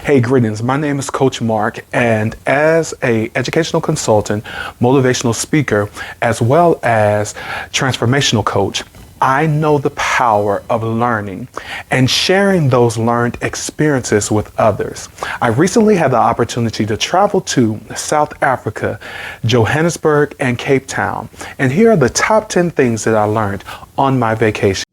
Hey, greetings. My name is Coach Mark, and as a educational consultant, motivational speaker, as well as transformational coach, I know the power of learning and sharing those learned experiences with others. I recently had the opportunity to travel to South Africa, Johannesburg, and Cape Town. And here are the top 10 things that I learned on my vacation.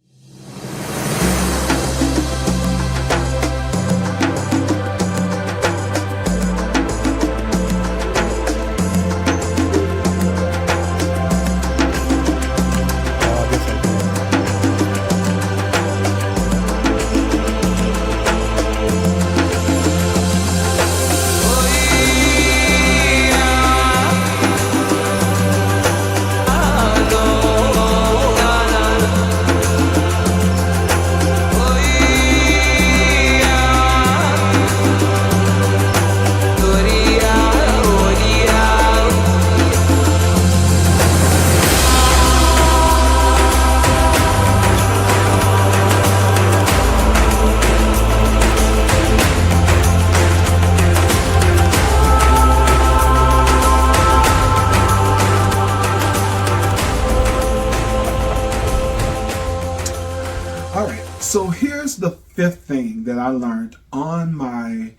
So here's the fifth thing that I learned on my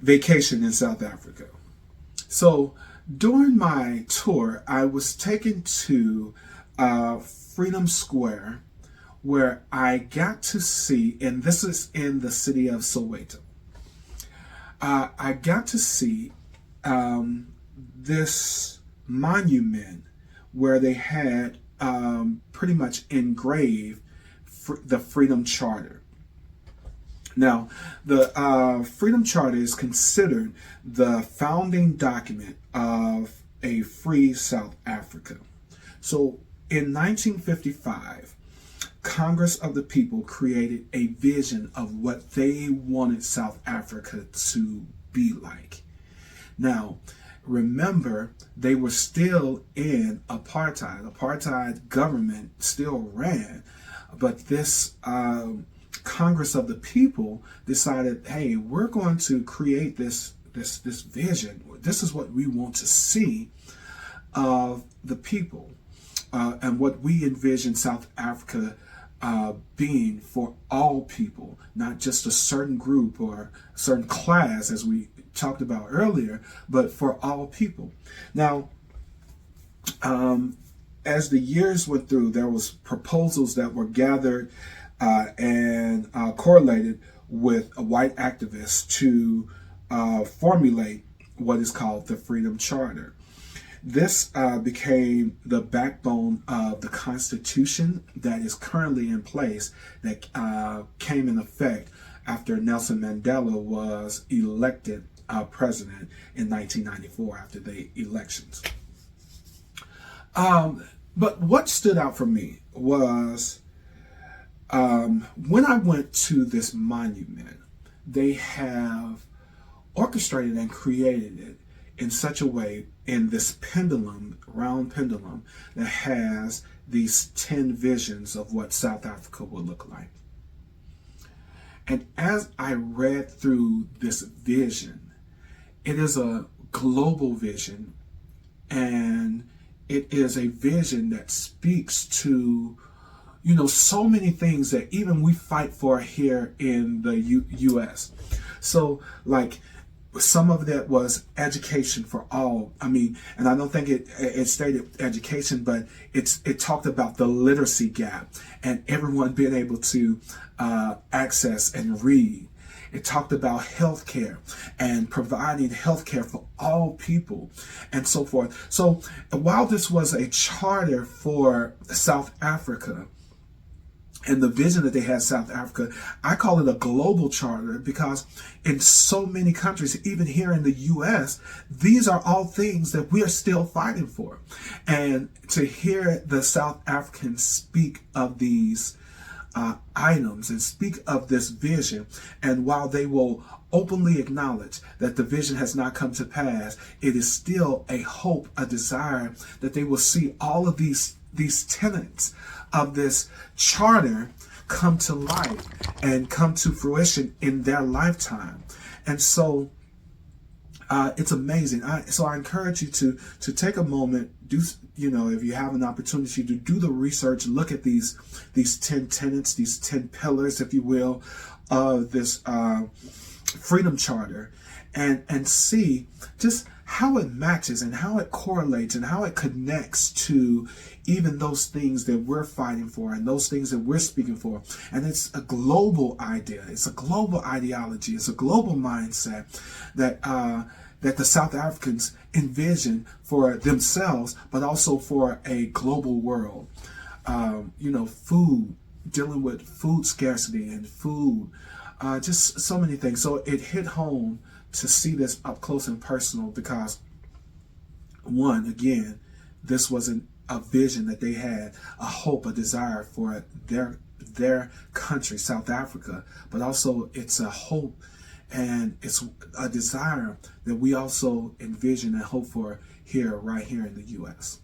vacation in South Africa. So during my tour, I was taken to Freedom Square, where I got to see, and this is in the city of Soweto, I got to see this monument where they had pretty much engraved the Freedom Charter. Now, the Freedom Charter is considered the founding document of a free South Africa. So in 1955, Congress of the People created a vision of what they wanted South Africa to be like. Now, remember, they were still in apartheid. Apartheid government still ran. But this Congress of the People decided, hey, we're going to create this vision. This is what we want to see of the people and what we envision South Africa being for all people, not just a certain group or a certain class, as we talked about earlier, but for all people. Now, as the years went through, there was proposals that were gathered and correlated with white activists to formulate what is called the Freedom Charter. This became the backbone of the Constitution that is currently in place, that came in effect after Nelson Mandela was elected president in 1994 after the elections. But what stood out for me was when I went to this monument, they have orchestrated and created it in such a way, in this pendulum, round pendulum, that has these 10 visions of what South Africa will look like. And as I read through this vision, it is a global vision, and it is a vision that speaks to, so many things that even we fight for here in the U.S. So, like, some of that was education for all. And I don't think it stated education, but it talked about the literacy gap and everyone being able to access and read. It talked about healthcare and providing healthcare for all people and so forth. So while this was a charter for South Africa and the vision that they had South Africa, I call it a global charter because in so many countries, even here in the U.S., these are all things that we are still fighting for. And to hear the South Africans speak of these items and speak of this vision, and while they will openly acknowledge that the vision has not come to pass, it is still a hope, a desire that they will see all of these tenets of this charter come to life and come to fruition in their lifetime. And so it's amazing. So I encourage you to take a moment, do, if you have an opportunity to do the research, look at these 10 tenets, these 10 pillars, if you will, of this Freedom Charter, and see just how it matches and how it correlates and how it connects to even those things that we're fighting for and those things that we're speaking for. And it's a global idea. It's a global ideology. It's a global mindset that that the South Africans envision for themselves, but also for a global world. Food, dealing with food scarcity and food, just so many things. So it hit home to see this up close and personal because, one, again, this wasn't a vision that they had, a hope, a desire for their country, South Africa, but also it's a hope and it's a desire that we also envision and hope for right here in the U.S.